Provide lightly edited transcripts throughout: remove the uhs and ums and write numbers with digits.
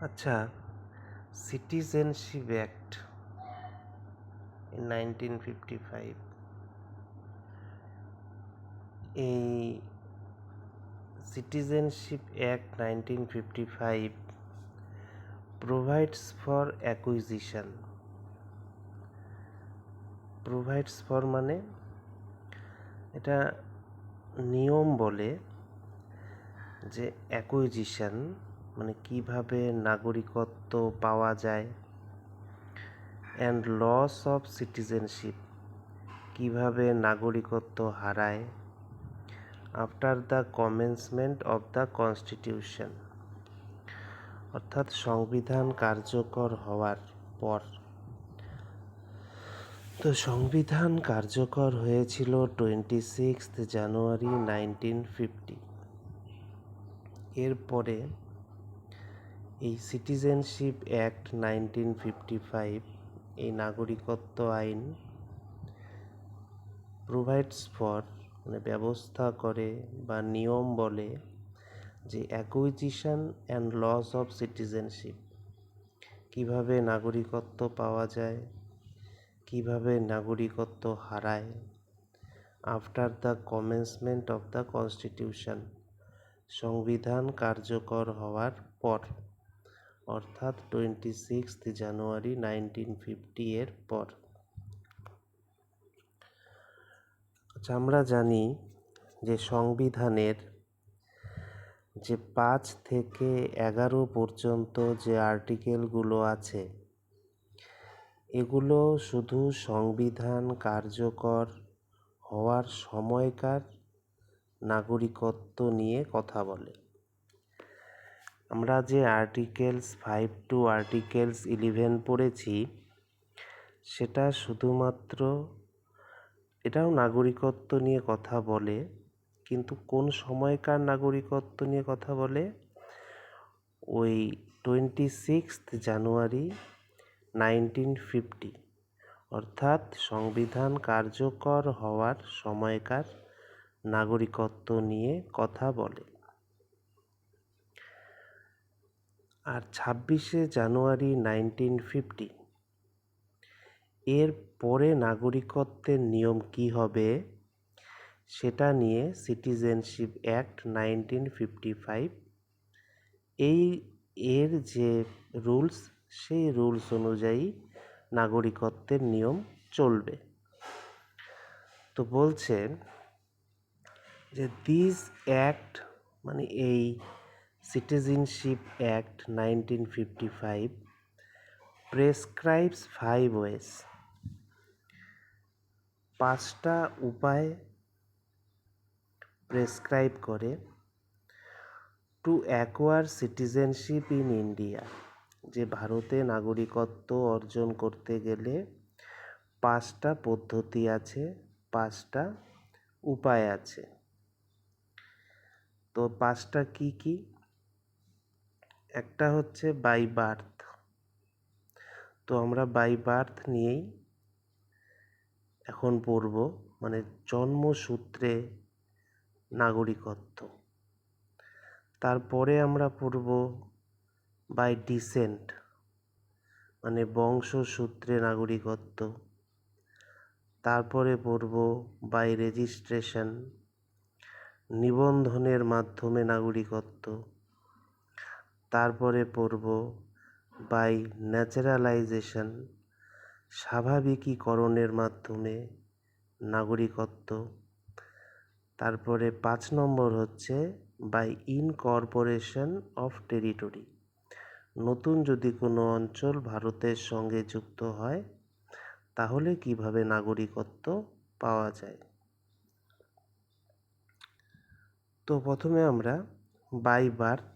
আচ্ছা, citizenship act in 1955, এই citizenship act 1955 provides for acquisition. provides for মানে এটা নিয়ম বলে যে অ্যাকুইজিশন মানে কিভাবে নাগরিকত্ব পাওয়া যায়, অ্যান্ড লস অফ সিটিজেনশিপ কিভাবে নাগরিকত্ব হারায়, after the commencement of the constitution অর্থাৎ সংবিধান কার্যকর হওয়ার পর। তো সংবিধান কার্যকর হয়েছিল 26 জানুয়ারি 1950। এরপরে এই সিটিজেনশিপ অ্যাক্ট 1955 এই নাগরিকত্ব আইন প্রোভাইডস ফর মানে ব্যবস্থা করে বা নিয়ম বলে যে acquisition and loss of citizenship কিভাবে নাগরিকত্ব পাওয়া যায়, কিভাবে নাগরিকত্ব হারায়, after the commencement of the constitution সংবিধান কার্যকর হওয়ার পর, অর্থাৎ 26 জানুয়ারি 1950 এর পর। আচ্ছা, আমরা জানি যে সংবিধানের যে 5 থেকে 11 পর্যন্ত যে আর্টিকেলগুলো আছে এগুলো শুধু সংবিধান কার্যকর হওয়ার সময়কার নাগরিকত্ব নিয়ে কথা বলে। আমরা যে আর্টিকেলস 5 টু আর্টিকেলস 11 পড়েছি সেটা শুধুমাত্র এটাও নাগরিকত্ব নিয়ে কথা বলে, কিন্তু কোন সময়কার নাগরিকত্ব নিয়ে কথা বলে? ওই 26 জানুয়ারি 1950 অর্থাৎ সংবিধান কার্যকর হওয়ার সময়কার নাগরিকত্ব নিয়ে কথা বলে। আর 26 জানুয়ারি 1950 এর পরে নাগরিকত্বের নিয়ম কি হবে সেটা নিয়ে সিটিজেনশিপ অ্যাক্ট 1955 এর যে রুলস সেই রুলস অনুযায়ী নাগরিকত্বের নিয়ম চলবে। তো বলছে যে দিস অ্যাক্ট মানে এই সিটিজেনশিপ অ্যাক্ট 1955 প্রেসক্রাইবস 5 ওয়েস, 5টা উপায় প্রেসক্রাইব করে to acquire citizenship in India, যে ভারতে নাগরিকত্ব অর্জন করতে গেলে 5টা পদ্ধতি আছে, 5টা উপায় আছে। তো 5টা কি কি? একটা হচ্ছে বাই বার্থ। তো আমরা বাই বার্থ নিয়েই এখন পড়ব, মানে জন্মসূত্রে নাগরিকত্ব। তারপরে আমরা পড়ব বাই ডিসেন্ট মানে বংশসূত্রে নাগরিকত্ব। তারপরে পড়ব বাই রেজিস্ট্রেশন নিবন্ধনের মাধ্যমে নাগরিকত্ব। তারপরে পড়ব বাই ন্যাচারালাইজেশন স্বাভাবিকীকরণের মাধ্যমে নাগরিকত্ব। তারপরে 5 নম্বর হচ্ছে বাই ইনকর্পোরেশন অফ টেরিটরি, নতুন যদি কোনো অঞ্চল ভারতের সঙ্গে যুক্ত হয় তাহলে কিভাবে নাগরিকত্ব পাওয়া যায়। তো প্রথমে আমরা বাই বার্থ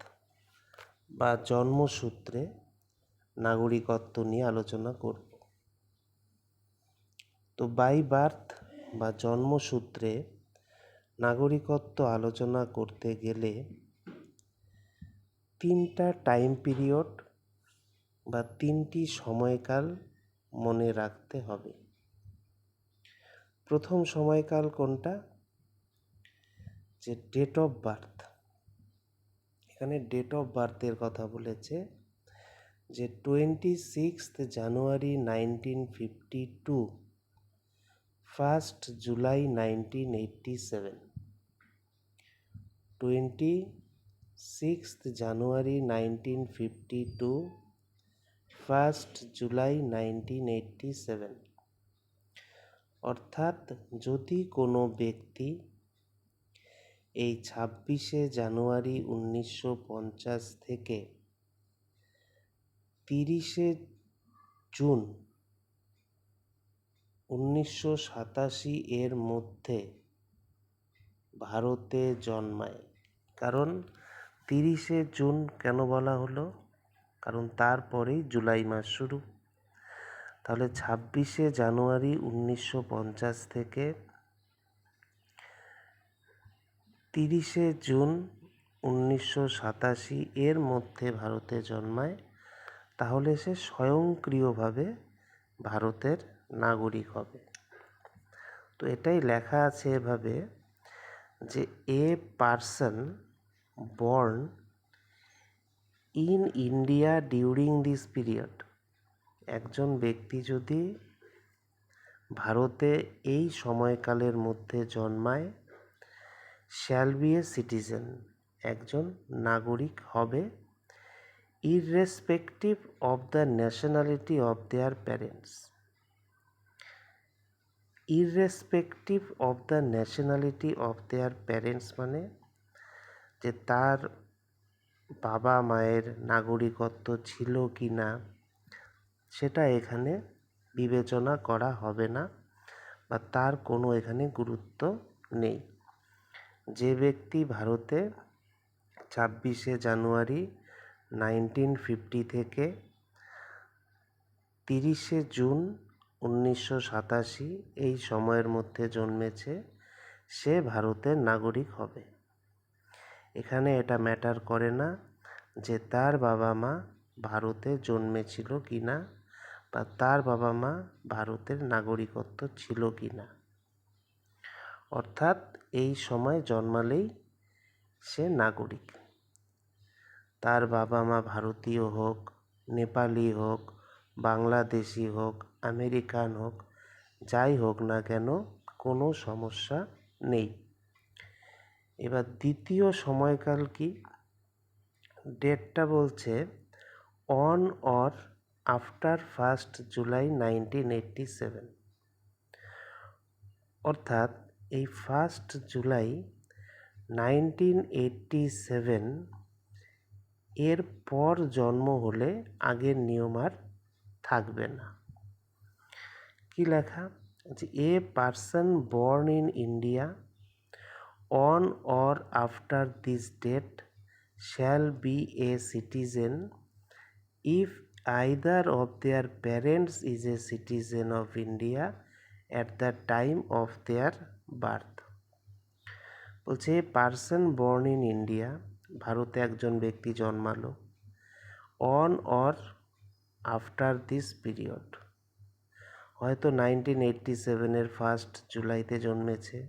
বা জন্মসূত্রে নাগরিকত্ব নিয়ে আলোচনা করব। তো বাই বার্থ বা জন্মসূত্রে নাগরিকত্ব আলোচনা করতে গেলে 3টা টাইম পিরিয়ড বা 3টি সময়কাল মনে রাখতে হবে। প্রথম সময়কাল কোনটা? যে ডেট অফ বার্থ। এখানে ডেট অফ বার্থের কথা বলেছে, যে 26 জানুয়ারি 1952, 1 জুলাই 1987। 26 জানুয়ারি 1952, 1 জুলাই 1987। অর্থাৎ যদি কোনো ব্যক্তি এই 26 জানুয়ারি 1950 থেকে 30 জুন 1987 এর মধ্যে ভারতে জন্মায়, কারণ 30 জুন কেন বলা হলো, কারণ তারপরেই জুলাই মাস শুরু। তাহলে 26 জানুয়ারি 1950 থেকে 30 জুন 1987 এর মধ্যে ভারতে জন্মায়, তাহলে সে স্বয়ংক্রিয়ভাবে ভারতের নাগরিক হবে। তো এটাই লেখা আছে এভাবে যে a person born in India during this period, একজন ব্যক্তি যদি ভারতে এই সময়কালের মধ্যে জন্মায়, শ্যাল বি এ সিটিজেন, একজন নাগরিক হবে, irrespective of the nationality of their parents. Irrespective of the nationality of their parents মানে যে তার বাবা মায়ের নাগরিকত্ব ছিল কি না সেটা এখানে বিবেচনা করা হবে না, বা তার কোনো এখানে গুরুত্ব নেই। যে ব্যক্তি ভারতে 26 জানুয়ারি 1950 থেকে 30 জুন 1987 এই সময়ের মধ্যে জন্মেছে, সে ভারতের নাগরিক হবে। এখানে এটা ম্যাটার করে না যে তার বাবা মা ভারতে জন্মেছিল কি না, বা তার বাবা মা ভারতের নাগরিকত্ব ছিল কি না। অর্থাৎ এই সময় জন্মালেই সে নাগরিক। তার বাবা মা ভারতীয় হোক, নেপালি হোক, বাংলাদেশি হোক, আমেরিকান হোক, যাই হোক না কেন, কোনো সমস্যা নেই। এবার দ্বিতীয় সময়কাল কি, ডেটটা বলছে অন অর আফটার 1 জুলাই 1987। অর্থাৎ এই 1 জুলাই 1987 এর পর জন্ম হলে আগের নিয়ম আর থাকবে না। কি লেখা, যে a person born in India on or after this date shall be a citizen if either of their parents is a citizen of India at the time of their birth. বলছে পারসন বর্ন ইন ইন্ডিয়া, ভারতে একজন ব্যক্তি জন্মালো, on or after this period, হয়তো 1987 1 জুলাইতে জন্মেছে,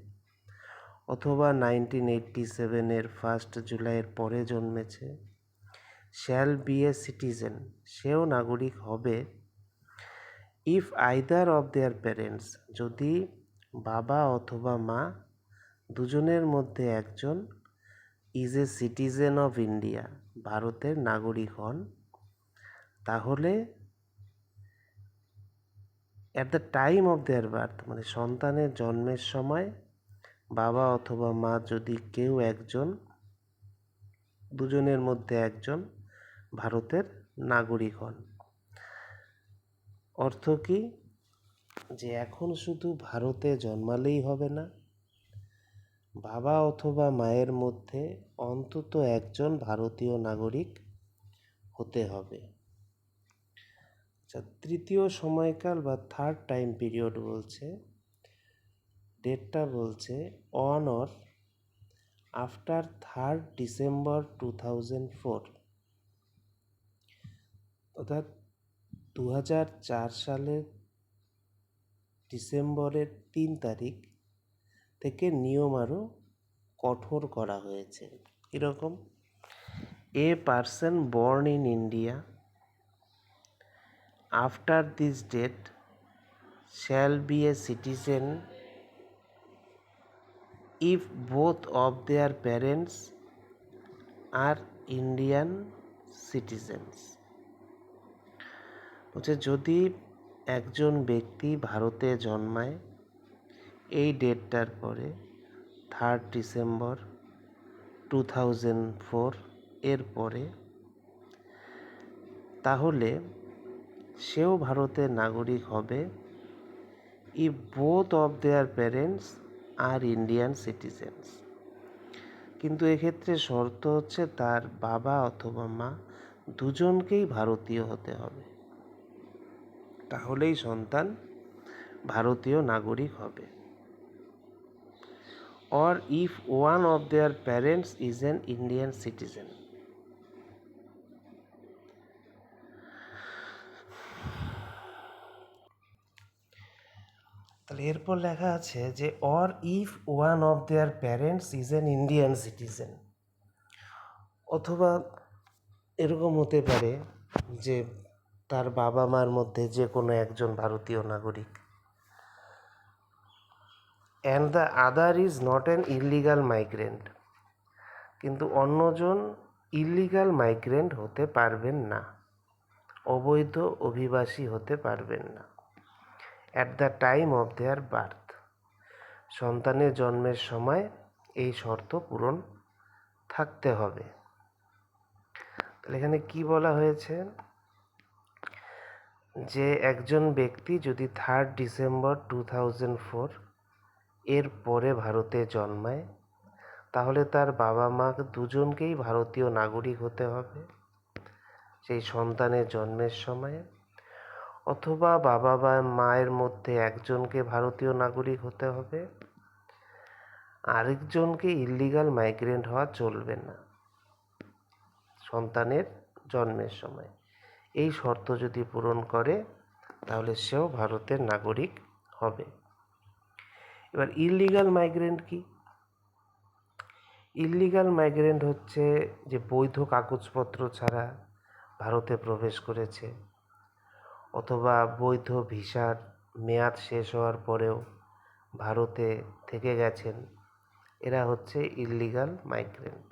অথবা 1987 1 জুলাইয়ের পরে জন্মেছে, শ্যাল বি এ সিটিজেন, সেও নাগরিক হবে, if either of their parents, যদি বাবা অথবা মা দুজনের মধ্যে একজন is a citizen of India, ভারতের নাগরিক হন, তাহলে at the time of their birth মানে সন্তানের জন্মের সময় বাবা অথবা মা যদি কেউ একজন, দুজনের মধ্যে একজন ভারতের নাগরিক হন। অর্থ কি, যে এখন শুধু ভারতে জন্মালেই হবে না, বাবা অথবা মায়ের মধ্যে অন্তত একজন ভারতীয় নাগরিক হতে হবে। আচ্ছা, তৃতীয় সময়কাল বা থার্ড টাইম পিরিয়ড বলছে, ডেটটা বলছে অন অর আফটার 3 ডিসেম্বর 2004। অর্থাৎ 2004 সালের ডিসেম্বরের 3 তারিখ থেকে নিয়ম আরও কঠোর করা হয়েছে। এরকম এ person born in India after this date shall be a citizen if both of their parents are Indian citizens। বলছে যদি একজন ব্যক্তি ভারতে জন্মায় এই ডেটটার পরে 3rd ডিসেম্বর 2004 এর পরে, তাহলে সেও ভারতের নাগরিক হবে if both of their parents are Indian citizens। কিন্তু এক্ষেত্রে শর্ত হচ্ছে তার বাবা অথবা মা দুজনকেই ভারতীয় হতে হবে, তাহলেই সন্তান ভারতীয় নাগরিক হবে। or if one of their parents is an Indian citizen। তাহলে এরপর লেখা আছে যে or if one of their parents is an Indian citizen, অথবা এরকম হতে পারে যে তার বাবা মার মধ্যে যে কোনো একজন ভারতীয় নাগরিক, and the other is not an illegal migrant, কিন্তু অন্যজন ইলিগাল মাইগ্রেন্ট হতে পারবেন না, অবৈধ অভিবাসী হতে পারবেন না at the time of their birth, সন্তানের জন্মের সময় এই শর্ত পূরণ থাকতে হবে। তাহলে এখানে কি বলা হয়েছে যে একজন ব্যক্তি যদি 3rd ডিসেম্বর 2004 এর পরে ভারতে জন্মায় তাহলে তার বাবা মা দুজনকেই ভারতীয় নাগরিক হতে হবে সেই সন্তানের জন্মের সময়ে, অথবা বাবা বা মায়ের মধ্যে একজনকে ভারতীয় নাগরিক হতে হবে, আরেকজনকে ইলিগাল মাইগ্রেন্ট হওয়া চলবে না সন্তানের জন্মের সময়। এই শর্ত যদি পূরণ করে তাহলে সেও ভারতের নাগরিক হবে। এবার ইলিগাল মাইগ্রেন্ট কি? ইলিগাল মাইগ্রেন্ট হচ্ছে যে বৈধ কাগজপত্র ছাড়া ভারতে প্রবেশ করেছে, অথবা বৈধ ভিসার মেয়াদ শেষ হওয়ার পরেও ভারতে থেকে গেছেন, এরা হচ্ছে ইলিগাল মাইগ্রেন্ট।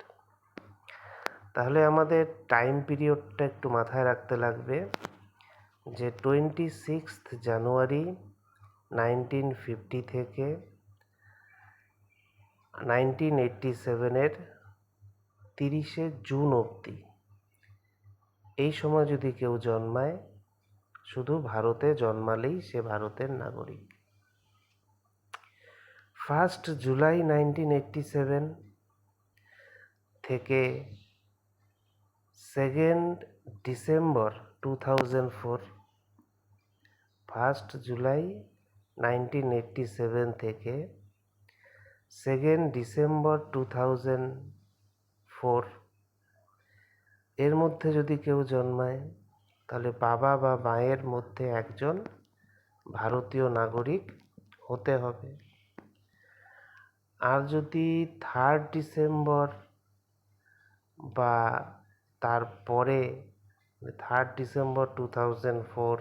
তাহলে আমাদের টাইম পিরিয়ডটা একটু মাথায় রাখতে লাগবে যে 26 জানুয়ারি 1950 থেকে 1987 30 জুন অবধি, এই সময় যদি কেউ জন্মায় শুধু ভারতে জন্মালেই সে ভারতের নাগরিক। 1 জুলাই 1987 থেকে 2 ডিসেম্বর 2004, 1 জুলাই 1987 থেকে 2 ডিসেম্বর 2004 এর মধ্যে যদি কেউ জন্মায় তাহলে বাবা বা মায়ের মধ্যে একজন ভারতীয় নাগরিক হতে হবে। আর যদি 3rd ডিসেম্বর বা তারপরে 3rd ডিসেম্বর 2004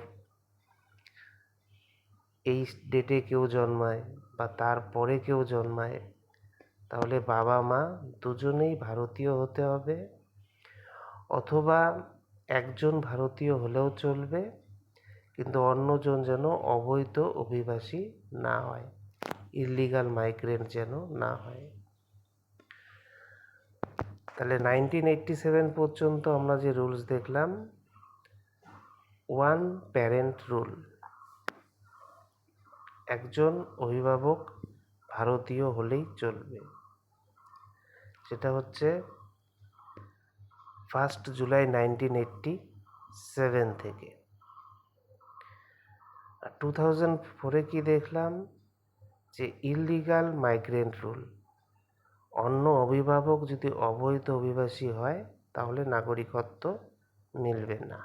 এই ডেটে কেউ জন্মায় বা তারপরে কেউ জন্মায় তাহলে বাবা মা দুজনেই ভারতীয় হতে হবে, অথবা একজন ভারতীয় হলেও চলবে কিন্তু অন্যজন যেন অবৈধ অভিবাসী না হয়, ইলিগাল মাইগ্রেন্ট যেন না হয়। তাহলে 1987 পর্যন্ত আমরা যে রুলস দেখলাম, ওয়ান প্যারেন্ট রুল, একজন অভিভাবক ভারতীয় হলেই চলবে, সেটা হচ্ছে 1 জুলাই 1987 থেকে। আর 2004 কি দেখলাম যে ইলিগাল মাইগ্রেন্ট রুল, অন্য অভিভাবক যদি অবৈধ অভিবাসী হয় তাহলে নাগরিকত্ব মিলবে না।